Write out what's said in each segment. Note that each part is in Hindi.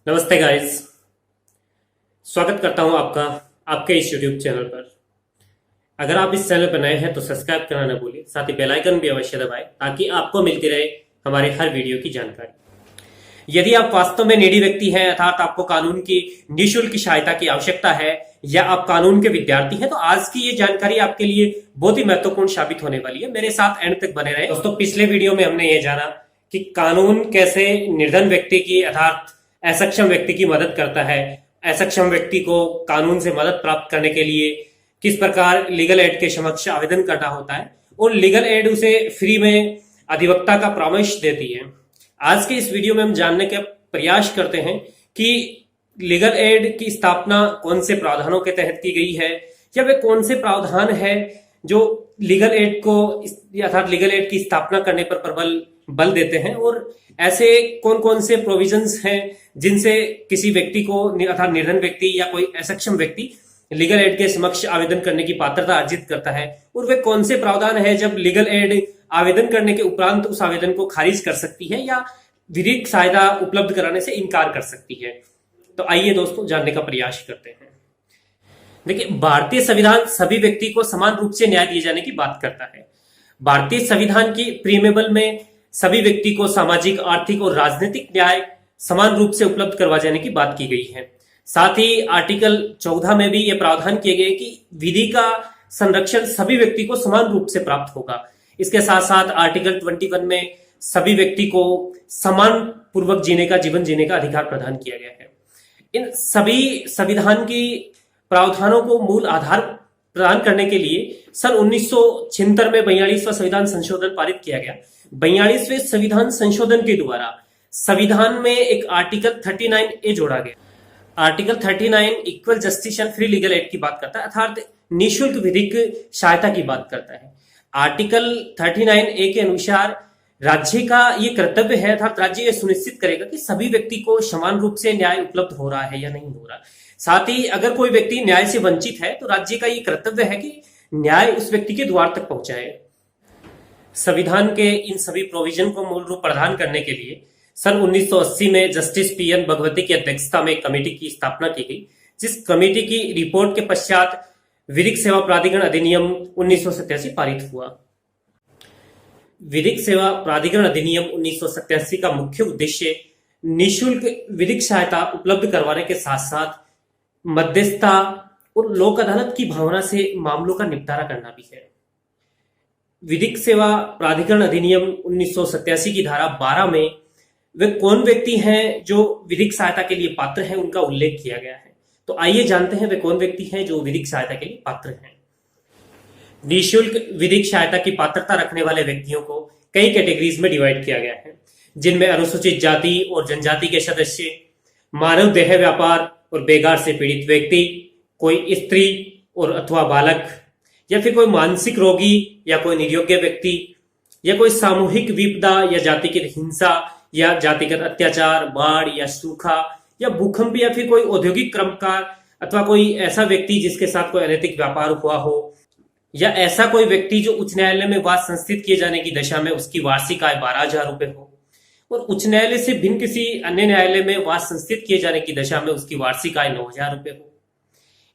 नमस्ते गाइस। स्वागत करता हूं आपका आपके इस यूट्यूब चैनल पर। अगर आप इस चैनल पर नए हैं तो सब्सक्राइब करना न भूलिए, साथ ही बेल आइकन भी अवश्य दबाएं ताकि आपको मिलती रहे हमारे हर वीडियो की जानकारी। यदि आप वास्तव में नीडी व्यक्ति हैं अर्थात आपको कानून की निःशुल्क सहायता की आवश्यकता है या आप कानून के विद्यार्थी हैं तो आज की ये जानकारी आपके लिए बहुत ही महत्वपूर्ण साबित होने वाली है। मेरे साथ एंड तक बने रहे। दोस्तों, पिछले वीडियो में हमने ये जाना कि कानून कैसे निर्धन व्यक्ति की अर्थात असक्षम व्यक्ति की मदद करता है। असक्षम व्यक्ति को कानून से मदद प्राप्त करने के लिए किस प्रकार लीगल एड के समक्ष आवेदन करना होता है और लीगल एड उसे फ्री में अधिवक्ता का परामर्श देती है। आज के इस वीडियो में हम जानने का प्रयास करते हैं कि लीगल एड की स्थापना कौन से प्रावधानों के तहत की गई है या वे कौन से प्रावधान है जो लीगल एड को अर्थात लीगल एड की स्थापना करने पर प्रबल बल देते हैं और ऐसे कौन कौन से प्रोविजंस हैं जिनसे किसी व्यक्ति को अर्थात निर्धन व्यक्ति या कोई असक्षम व्यक्ति लीगल एड के समक्ष आवेदन करने की पात्रता अर्जित करता है और वे कौन से प्रावधान है जब लीगल एड आवेदन करने के उपरांत उस आवेदन को खारिज कर सकती है या विधिक सहायता उपलब्ध कराने से इनकार कर सकती है। तो आइए दोस्तों जानने का प्रयास करते हैं। देखिए, भारतीय संविधान सभी व्यक्ति को समान रूप से न्याय दिए जाने की बात करता है। भारतीय संविधान की प्रीमेबल में सभी व्यक्ति को सामाजिक, आर्थिक और राजनीतिक न्याय समान रूप से उपलब्ध करवा जाने की बात की गई है। साथ ही आर्टिकल 14 में भी यह प्रावधान किए गए कि विधि का संरक्षण सभी व्यक्ति को समान रूप से प्राप्त होगा। इसके साथ साथ आर्टिकल 21 में सभी व्यक्ति को समान पूर्वक जीवन जीने का अधिकार प्रदान किया गया है। इन सभी संविधान की प्रावधानों को मूल आधार प्रदान करने के लिए सन 1976 में 42वां संविधान संशोधन पारित किया गया। 42वें संविधान संशोधन के द्वारा संविधान में एक आर्टिकल 39A जोड़ा गया। Article 39 equal justice and free legal aid की बात करता है अर्थात निःशुल्क विधिक सहायता की बात करता है। आर्टिकल 39A के अनुसार राज्य का ये कर्तव्य है अर्थात राज्य ये सुनिश्चित करेगा कि सभी व्यक्ति को समान रूप से न्याय उपलब्ध हो रहा है या नहीं हो रहा। साथ ही अगर कोई व्यक्ति न्याय से वंचित है तो राज्य का ये कर्तव्य है कि न्याय उस व्यक्ति के द्वार तक पहुंचाए। संविधान के इन सभी प्रोविजन को मूल रूप प्रदान करने के लिए सन 1980 में जस्टिस PN भगवती की अध्यक्षता में एक कमेटी की स्थापना की गई, जिस कमेटी की रिपोर्ट के पश्चात विधिक सेवा प्राधिकरण अधिनियम 1987 पारित हुआ। विधिक सेवा प्राधिकरण अधिनियम 1987 का मुख्य उद्देश्य निःशुल्क विधिक सहायता उपलब्ध करवाने के साथ साथ मध्यस्थता और लोक अदालत की भावना से मामलों का निपटारा करना भी है। विधिक सेवा प्राधिकरण अधिनियम 1987 की धारा 12 में वे कौन व्यक्ति हैं जो विधिक सहायता के लिए पात्र हैं उनका उल्लेख किया गया है। तो आइए जानते हैं वे कौन व्यक्ति हैं जो विधिक सहायता के लिए पात्र हैं। निःशुल्क विधिक सहायता की पात्रता रखने वाले व्यक्तियों को कई कैटेगरीज में डिवाइड किया गया है, जिनमें अनुसूचित जाति और जनजाति के सदस्य, मानव देह व्यापार और बेगार से पीड़ित व्यक्ति, कोई स्त्री और अथवा बालक, या फिर कोई मानसिक रोगी या कोई निर्योग्य व्यक्ति, या कोई सामूहिक विपदा या जातिगत हिंसा या जातिगत अत्याचार, बाढ़ या सूखा या भूकंप, या फिर कोई औद्योगिक कर्मकार अथवा कोई ऐसा व्यक्ति जिसके साथ कोई अनैतिक व्यापार हुआ हो, या ऐसा कोई व्यक्ति जो उच्च न्यायालय में वाद संस्थित किए जाने की दशा में उसकी वार्षिक आय 12,000 रुपए हो और उच्च न्यायालय से भिन्न किसी अन्य न्यायालय में वाद संस्थित किए जाने की दशा में उसकी वार्षिक आय 9,000 रुपए हो।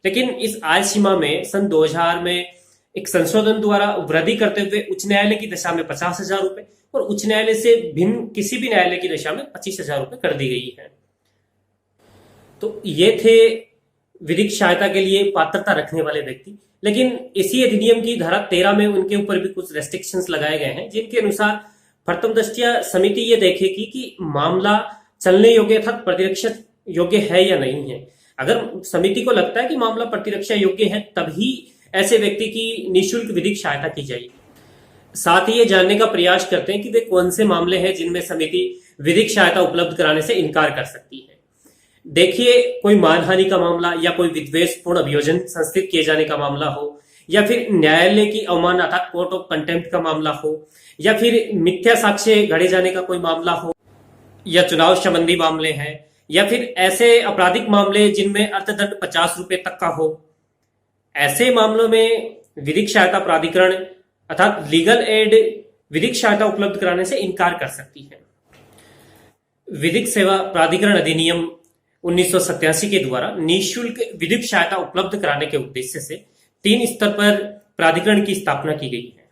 लेकिन इस आय सीमा में सन 2000 में एक संशोधन द्वारा वृद्धि करते हुए उच्च न्यायालय की दशा में 50,000 रुपए और उच्च न्यायालय से भिन्न किसी भी न्यायालय की दशा में 25,000 रुपए कर दी गई है। तो ये थे विधिक सहायता के लिए पात्रता रखने वाले व्यक्ति। लेकिन इसी अधिनियम की धारा 13 में उनके ऊपर भी कुछ रेस्ट्रिक्शंस लगाए गए हैं, जिनके अनुसार प्रथम दृष्टया समिति ये देखेगी कि मामला चलने योग्य अर्थात प्रतिरक्षा योग्य है या नहीं है। अगर समिति को लगता है कि मामला प्रतिरक्षा योग्य है तभी ऐसे व्यक्ति की निःशुल्क विधिक सहायता की जाएगी। साथ ही ये जानने का प्रयास करते हैं कि वे कौन से मामले हैं जिनमें समिति विधिक सहायता उपलब्ध कराने से इनकार कर सकती है। देखिए, कोई मानहानि का मामला या कोई विद्वेषपूर्ण अभियोजन संस्थित किए जाने का मामला हो, या फिर न्यायालय की अवमानना अर्थात कोर्ट ऑफ कंटेम्प्ट का मामला हो, या फिर मिथ्या साक्ष्य गढ़े जाने का कोई मामला हो, या चुनाव संबंधी मामले हैं, या फिर ऐसे आपराधिक मामले जिनमें अर्थदंड 50 रुपए तक का हो, ऐसे मामलों में विधिक सहायता प्राधिकरण अर्थात लीगल एड विधिक सहायता उपलब्ध कराने से इनकार कर सकती है। विधिक सेवा प्राधिकरण अधिनियम 1987 के द्वारा निःशुल्क विधिक सहायता उपलब्ध कराने के उद्देश्य से 3 स्तर पर प्राधिकरण की स्थापना की गई है,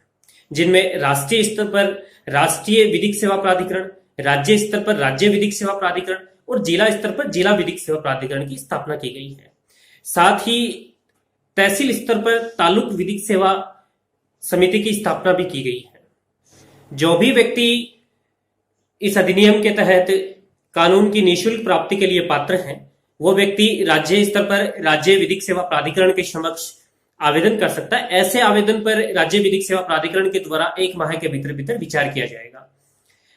जिनमें राष्ट्रीय स्तर पर राष्ट्रीय विधिक सेवा प्राधिकरण, राज्य स्तर पर राज्य विधिक सेवा प्राधिकरण और जिला स्तर पर जिला विधिक सेवा प्राधिकरण की स्थापना की गई है। साथ ही तहसील स्तर पर तालुक विधिक सेवा समिति की स्थापना भी की गई है। जो भी व्यक्ति इस अधिनियम के तहत कानून की निःशुल्क प्राप्ति के लिए पात्र हैं, वो व्यक्ति राज्य स्तर पर राज्य विधिक सेवा प्राधिकरण के समक्ष आवेदन कर सकता है। ऐसे आवेदन पर राज्य विधिक सेवा प्राधिकरण के द्वारा 1 माह के भीतर विचार किया जाएगा।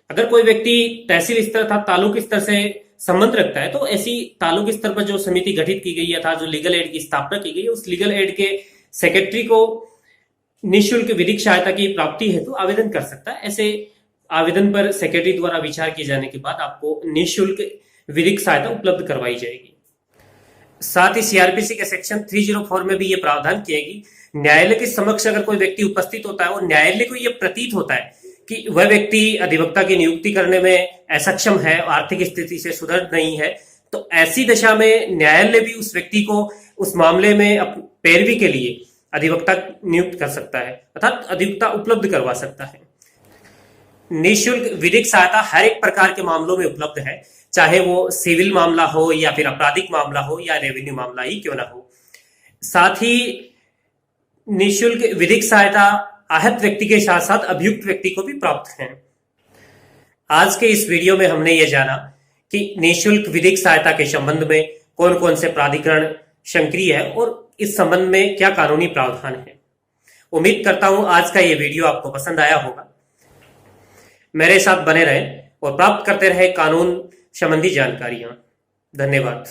अगर कोई व्यक्ति तहसील स्तर तथा तालुक स्तर से संबंध रखता है तो ऐसी तालुक स्तर पर जो समिति गठित की गई है था, जो लीगल एड की स्थापना की गई है, उस लीगल एड के सेक्रेटरी को निःशुल्क विधिक सहायता की प्राप्ति हेतु तो आवेदन कर सकता है। ऐसे आवेदन पर सेक्रेटरी द्वारा विचार किए जाने के बाद आपको निःशुल्क विधिक सहायता उपलब्ध करवाई जाएगी। साथ ही सीआरपीसी के सेक्शन 304 में भी ये प्रावधान किया कि न्यायालय के समक्ष अगर कोई व्यक्ति उपस्थित होता है और न्यायालय को यह प्रतीत होता है कि वह व्यक्ति अधिवक्ता की नियुक्ति करने में असक्षम है, आर्थिक स्थिति से सुदृढ़ नहीं है, तो ऐसी दशा में न्यायालय भी उस व्यक्ति को उस मामले में पैरवी के लिए अधिवक्ता नियुक्त कर सकता है अर्थात अधिवक्ता उपलब्ध करवा सकता है। निःशुल्क विधिक सहायता हर एक प्रकार के मामलों में उपलब्ध है, चाहे वो सिविल मामला हो या फिर आपराधिक मामला हो या रेवेन्यू मामला ही क्यों ना हो। साथ ही निःशुल्क विधिक सहायता आहत व्यक्ति के साथ साथ अभियुक्त व्यक्ति को भी प्राप्त है। आज के इस वीडियो में हमने ये जाना कि निःशुल्क विधिक सहायता के संबंध में कौन कौन से प्राधिकरण सक्रिय है और इस संबंध में क्या कानूनी प्रावधान है। उम्मीद करता हूं आज का ये वीडियो आपको पसंद आया होगा। मेरे साथ बने रहें और प्राप्त करते रहे कानून संबंधी जानकारियां। धन्यवाद।